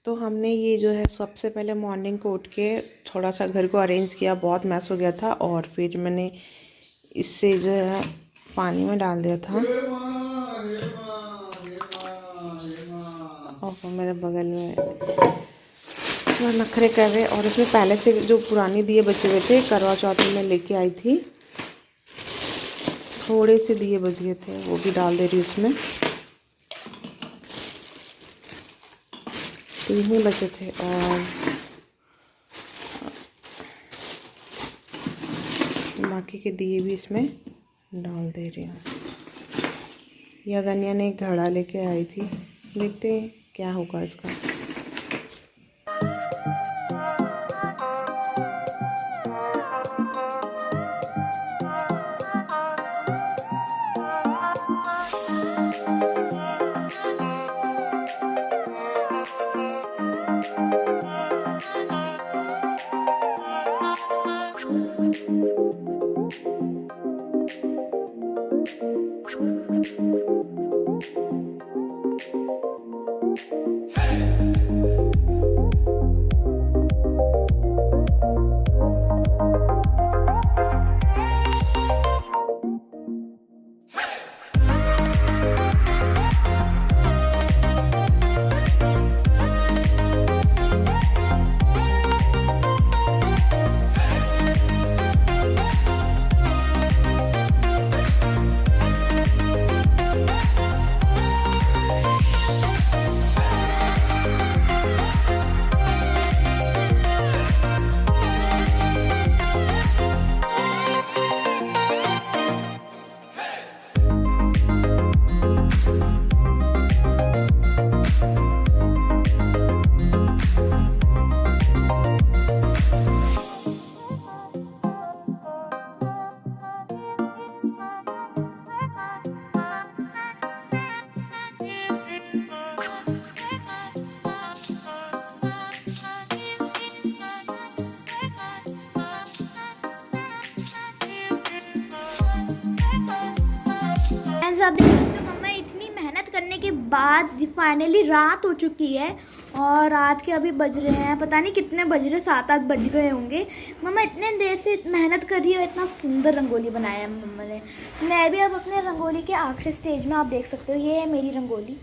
तो हमने ये जो है सबसे पहले मॉर्निंग को उठ के थोड़ा सा घर को अरेंज किया, बहुत मैस हो गया था। और फिर मैंने इससे जो है पानी में डाल दिया था। और मेरे बगल में नखरे कर रहे। और इसमें पहले से जो पुरानी दिए बचे हुए थे, करवा चौथ में मैं लेके आई थी, थोड़े से दिए बच गए थे, वो भी डाल दे रही हूँ उसमें। 3 ही बचे थे और बाकी के दिए भी इसमें डाल दे रही हूँ। यह गनिया ने एक घड़ा लेके आई थी, देखते हैं क्या होगा इसका। आप देख सकते हो मम्मा इतनी मेहनत करने के बाद फाइनली रात हो चुकी है। और रात के अभी बज रहे हैं, पता नहीं कितने बज रहे, 7-8 बज गए होंगे। मम्मा इतने देर से मेहनत कर रही है, इतना सुंदर रंगोली बनाया है मम्मा ने। मैं भी अब अपने रंगोली के आखिरी स्टेज में, आप देख सकते हो ये है मेरी रंगोली।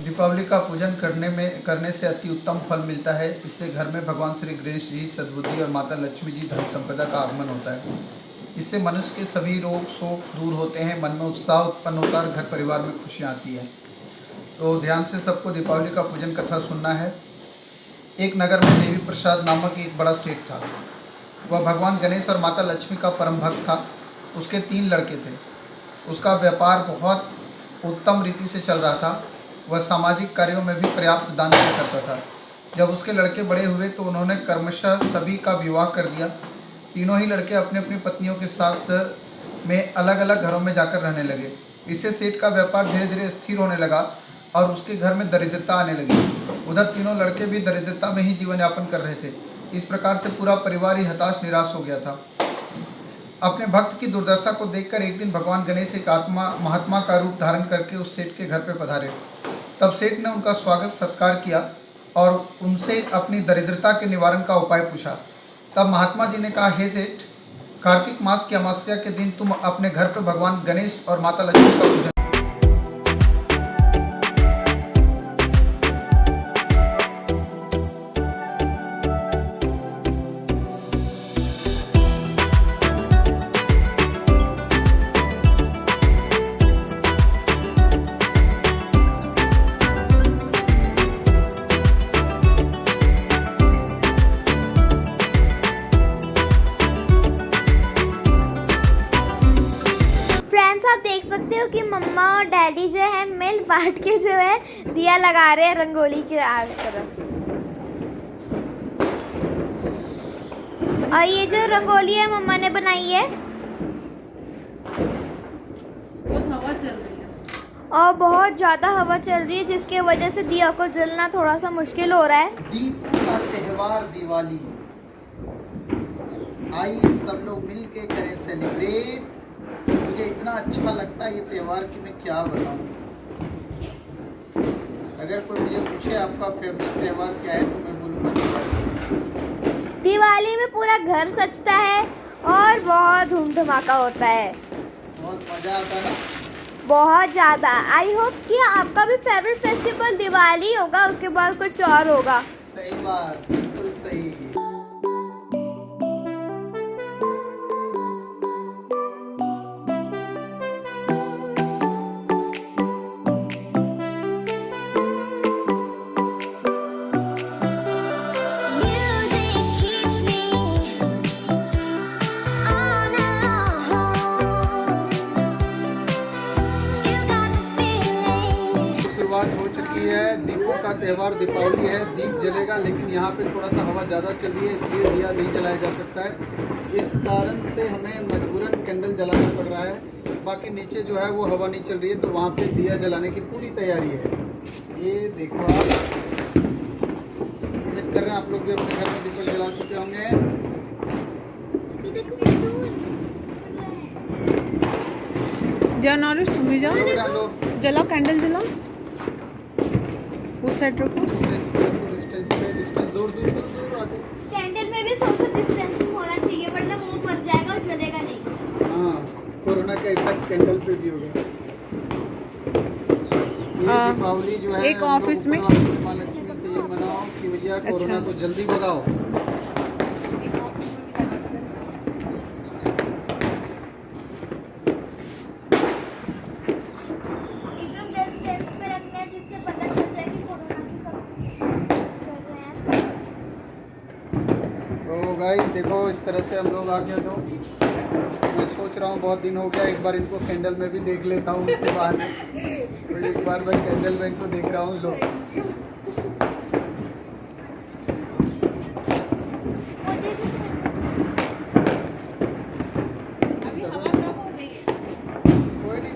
दीपावली का पूजन करने से अति उत्तम फल मिलता है। इससे घर में भगवान श्री गणेश जी, सद्बुद्धि और माता लक्ष्मी जी, धन संपदा का आगमन होता है। इससे मनुष्य के सभी रोग शोक दूर होते हैं, मन में उत्साह उत्पन्न होता है और घर परिवार में खुशियाँ आती हैं। तो ध्यान से सबको दीपावली का पूजन कथा सुनना है। एक नगर में देवी प्रसाद नामक एक बड़ा सेठ था। वह भगवान गणेश और माता लक्ष्मी का परम भक्त था। उसके 3 लड़के थे। उसका व्यापार बहुत उत्तम रीति से चल रहा था। वह सामाजिक कार्यों में भी पर्याप्त दान दिया करता था। जब उसके लड़के बड़े हुए तो उन्होंने क्रमशः सभी का विवाह कर दिया। तीनों ही लड़के अपनी अपनी पत्नियों के साथ में अलग अलग घरों में जाकर रहने लगे। इससे सेठ का व्यापार धीरे धीरे स्थिर होने लगा और उसके घर में दरिद्रता आने लगी। उधर तीनों लड़के भी दरिद्रता में ही जीवन यापन कर रहे थे। इस प्रकार से पूरा परिवार ही हताश निराश हो गया था। अपने भक्त की दुर्दशा को देखकर एक दिन भगवान गणेश एक महात्मा का रूप धारण करके उस सेठ के घर पर पधारे। तब सेठ ने उनका स्वागत सत्कार किया और उनसे अपनी दरिद्रता के निवारण का उपाय पूछा। तब महात्मा जी ने कहा, हे सेठ, कार्तिक मास की अमावस्या के दिन तुम अपने घर पर भगवान गणेश और माता लक्ष्मी का पूजन डैडी जो है मिल बांट के जो है दिया लगा रहे हैं रंगोली के आग तरफ। और ये जो रंगोली है मम्मा ने बनाई है, बहुत हवा चल रही है और बहुत ज़्यादा हवा चल रही है जिसके वजह से दिया को जलना थोड़ा सा मुश्किल हो रहा है। दीपों का त्योहार दिवाली, आइए सब लोग मिल के करें सेलिब्रेट। मुझे इतना अच्छा लगता है ये त्यौहार कि मैं क्या बताऊं। अगर कोई मुझे पूछे आपका फेवरेट त्यौहार क्या है तो मैं बोलूँगा दिवाली। दिवाली में पूरा घर सजता है और बहुत धूम धमाका होता है, बहुत मज़ा आता है ना। बहुत ज़्यादा। आई होप कि आपका भी फेवरेट फेस्टिवल दिवाली होगा, उसके बाद कुछ और होगा। सही बात, बिल्कुल सही। शुरुआत हो चुकी है, दीपों का त्यौहार दीपावली है, दीप जलेगा, लेकिन यहाँ पे थोड़ा सा हवा ज़्यादा चल रही है इसलिए दिया नहीं जलाया जा सकता है। इस कारण से हमें मजबूरन कैंडल जलाना पड़ रहा है। बाकी नीचे जो है वो हवा नहीं चल रही है तो वहाँ पे दिया जलाने की पूरी तैयारी है। ये देखो आप, उम्मीद कर रहे हैं आप लोग भी अपने घर में दीपक जला चुके होंगे। जाओ नॉरिश, तुम भी जाओ, डालो, जलाओ कैंडल जलाओ। उस साइड रखो। डिस्टेंस दूर दूर दूर दूर आगे। कैंडल में भी सोशल डिस्टेंसिंग होना चाहिए वरना मुंह मर जाएगा और जलेगा नहीं। हाँ, कोरोना का इफेक्ट कैंडल पे भी होगा। ये दीपावली जो है एक ऑफिस में माँ लक्ष्मी से ये मनाओ कि भैया कोरोना को जल्दी भगाओ। एकदम डिस्टेंस पे रखना है जिससे पता चल जाए कि कोरोना की सब कर रहे हैं। तो गाइस देखो इस तरह से हम लोग आगे जो मैं सोच रहा हूँ, बहुत दिन हो गया, एक बार इनको कैंडल में भी देख लेता हूँ इससे बाहर में। तो एक बार मैं कैंडल में इनको देख रहा हूँ। लोग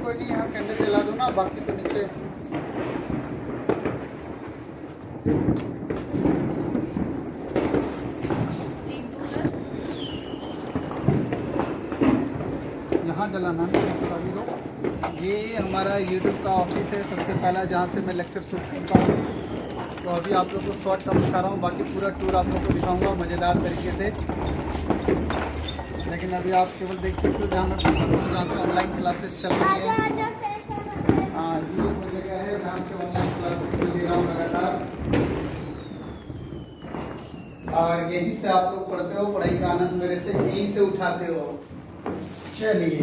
कोई नहीं, यहाँ कैंडल जला दो ना, बाकी तो नीचे। यहाँ जलाना है दो। ये हमारा YouTube का ऑफिस है, सबसे पहला जहाँ से मैं लेक्चर शूट करता हूँ। तो अभी आप लोग को शॉर्ट टर्म दिखा रहा हूँ, बाकी पूरा टूर आप लोग को दिखाऊंगा मज़ेदार तरीके से। लेकिन अभी आप केवल देख सकते हो जहाँ मैं जहाँ से ऑनलाइन क्लासेस चल रही है। हाँ, ये वो जगह है जहाँ से ऑनलाइन क्लासेस में ले रहा हूँ लगातार, और यहीं से आप लोग पढ़ते हो, पढ़ाई का आनंद मेरे से यहीं से उठाते हो। चलिए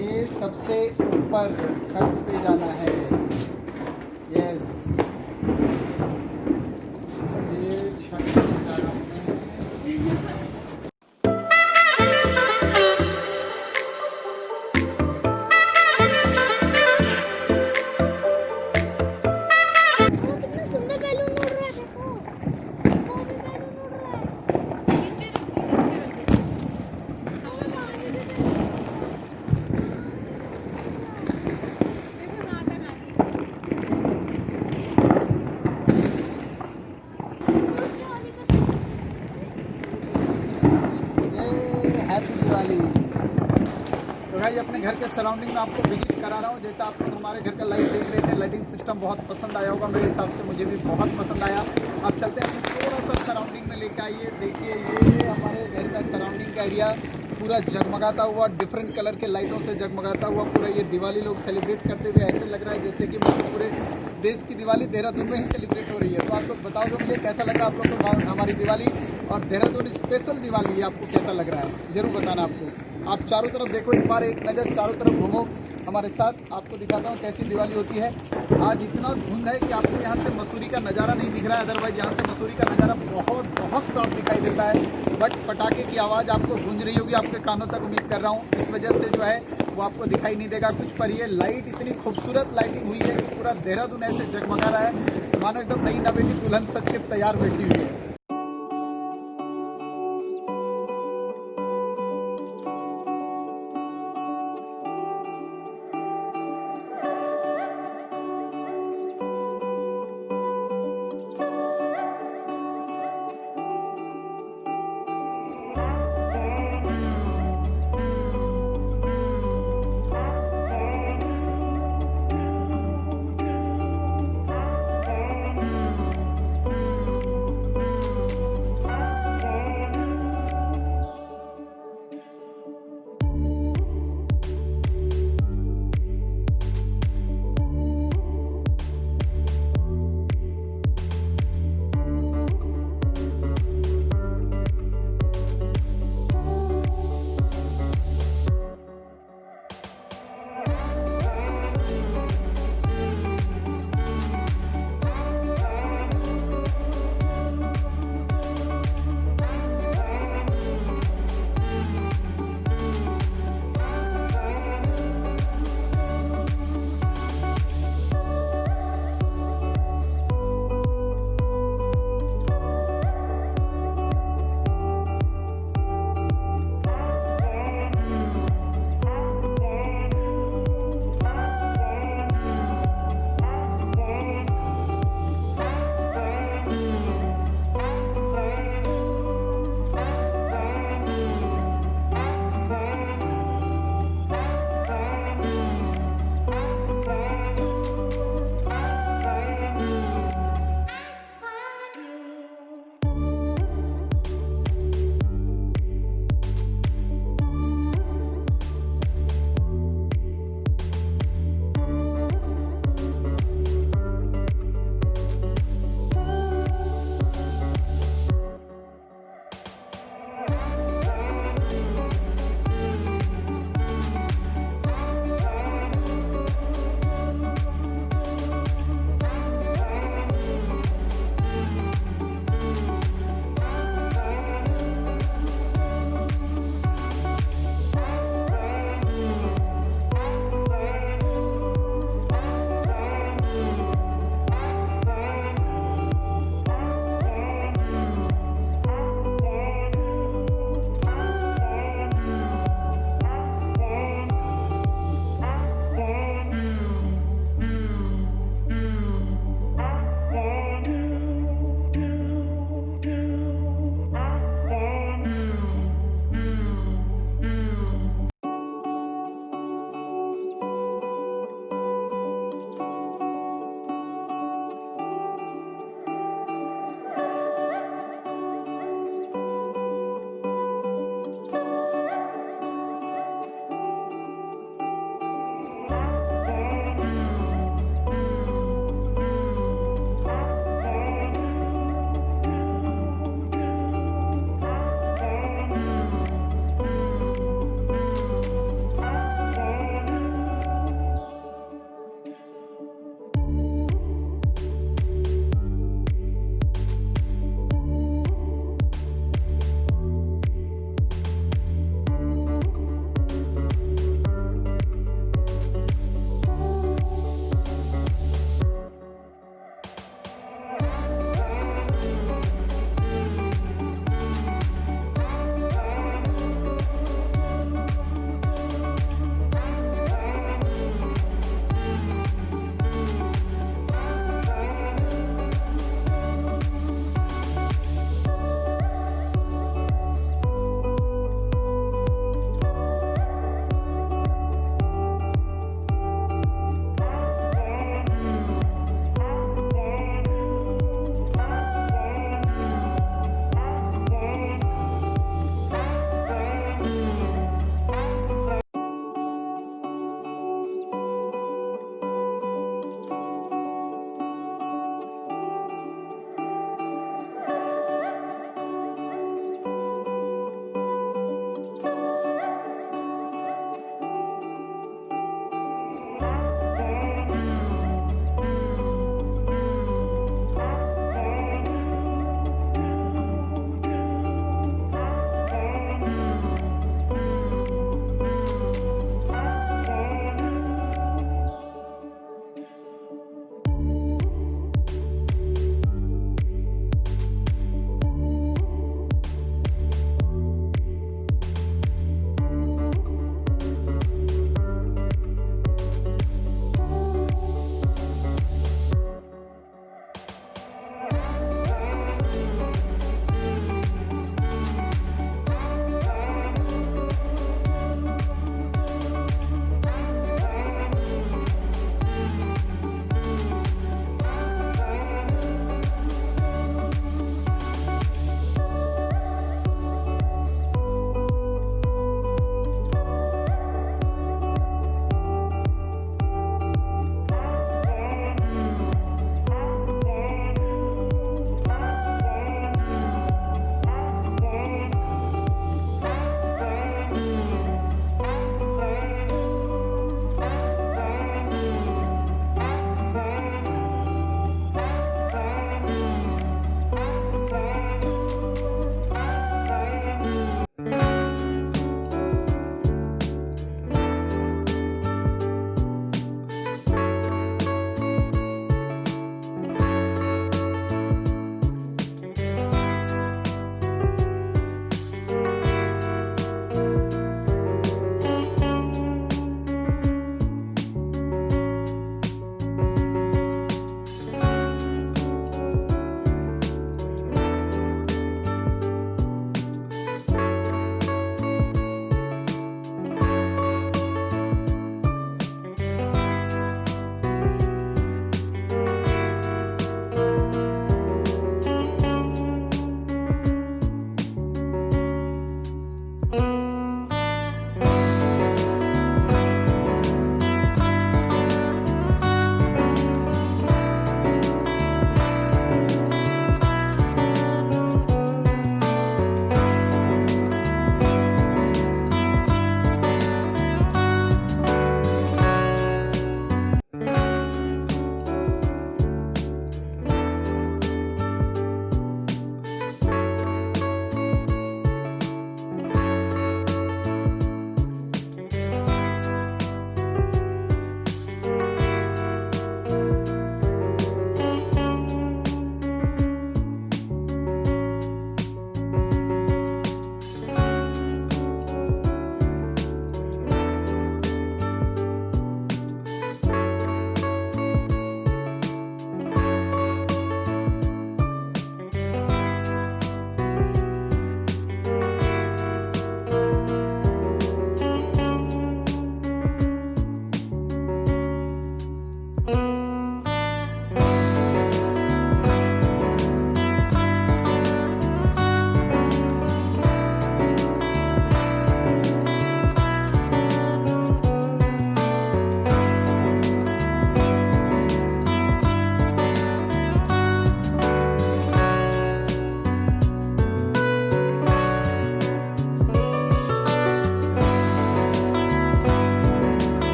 ये सबसे ऊपर छत पे जाना है। यस, ये छत पे जाना है। कितना सुंदर बैलून उड़ रहा है, देखो वो भी बैलून उड़ रहा है। नीचे रख दे। देखो वहाँ तक आ जय हैप्पी दिवाली। तो भाई अपने घर के सराउंडिंग में आपको विजिट करा रहा हूँ। जैसे आप लोग हमारे घर का लाइट देख रहे थे, लाइटिंग सिस्टम बहुत पसंद आया होगा, मेरे हिसाब से मुझे भी बहुत पसंद आया। अब चलते हैं अपने थोड़ा सा सराउंडिंग में लेके आइए। देखिए ये हमारे घर का सराउंडिंग का एरिया पूरा जगमगाता हुआ, डिफरेंट कलर के लाइटों से जगमगाता हुआ पूरा ये दिवाली लोग सेलिब्रेट करते हुए ऐसे लग रहा है जैसे कि मतलब पूरे देश की दिवाली देहरादून में ही सेलिब्रेट हो रही है। तो आप लोग बताओगे मुझे कैसा लग रहा है आप लोग को हमारी दिवाली, और देहरादून स्पेशल दिवाली आपको कैसा लग रहा है, ज़रूर बताना आपको। आप चारों तरफ देखो, एक बार एक नज़र चारों तरफ घूमो हमारे साथ, आपको दिखाता हूँ कैसी दिवाली होती है। आज इतना धुंध है कि आपको यहाँ से मसूरी का नज़ारा नहीं दिख रहा है, अदरवाइज यहाँ से मसूरी का नज़ारा बहुत बहुत साफ दिखाई देता है। बट पटाखे की आवाज़ आपको गूंज रही होगी आपके कानों तक, उम्मीद कर रहा हूँ, इस वजह से जो है वो आपको दिखाई नहीं देगा कुछ। पर ये लाइट इतनी खूबसूरत लाइटिंग हुई है कि पूरा देहरादून ऐसे जगमगा रहा है मानो एकदम नई नवेली दुल्हन सज के तैयार बैठी हुई है।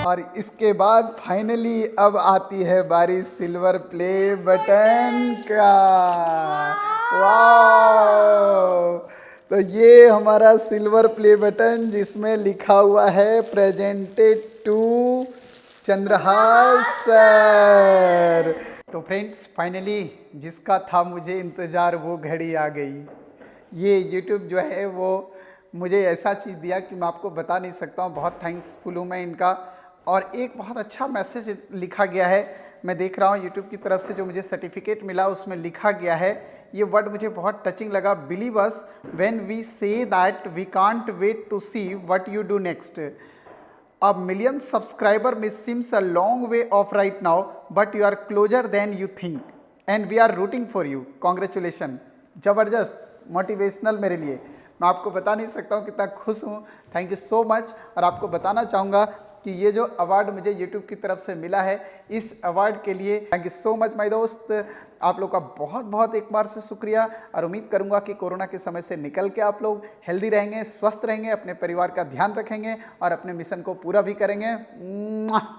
और इसके बाद फाइनली अब आती है बारी सिल्वर प्ले बटन का। वाह! तो ये हमारा सिल्वर प्ले बटन जिसमें लिखा हुआ है प्रेजेंटेड टू चंद्रहास सर। तो फ्रेंड्स फाइनली जिसका था मुझे इंतज़ार वो घड़ी आ गई। ये यूट्यूब जो है वो मुझे ऐसा चीज़ दिया कि मैं आपको बता नहीं सकता हूँ। बहुत थैंक्सफुल हूँ मैं इनका। और एक बहुत अच्छा मैसेज लिखा गया है, मैं देख रहा हूँ यूट्यूब की तरफ से जो मुझे सर्टिफिकेट मिला उसमें लिखा गया है, ये वर्ड मुझे बहुत टचिंग लगा। Believe us when we say that we can't wait to see what you do next. A million subscriber may seems a long way off right now, but you are closer than you think, and we are rooting for you. Congratulations! ज़बरदस्त motivational मेरे लिए, मैं आपको बता नहीं सकता हूँ कितना खुश हूँ। Thank you so much. और आपको बताना चाहूँगा कि ये जो अवार्ड मुझे यूट्यूब की तरफ से मिला है, इस अवार्ड के लिए thank you so much my दोस्त। आप लोग का बहुत बहुत एक बार से शुक्रिया। और उम्मीद करूंगा कि कोरोना के समय से निकल के आप लोग हेल्दी रहेंगे, स्वस्थ रहेंगे, अपने परिवार का ध्यान रखेंगे और अपने मिशन को पूरा भी करेंगे।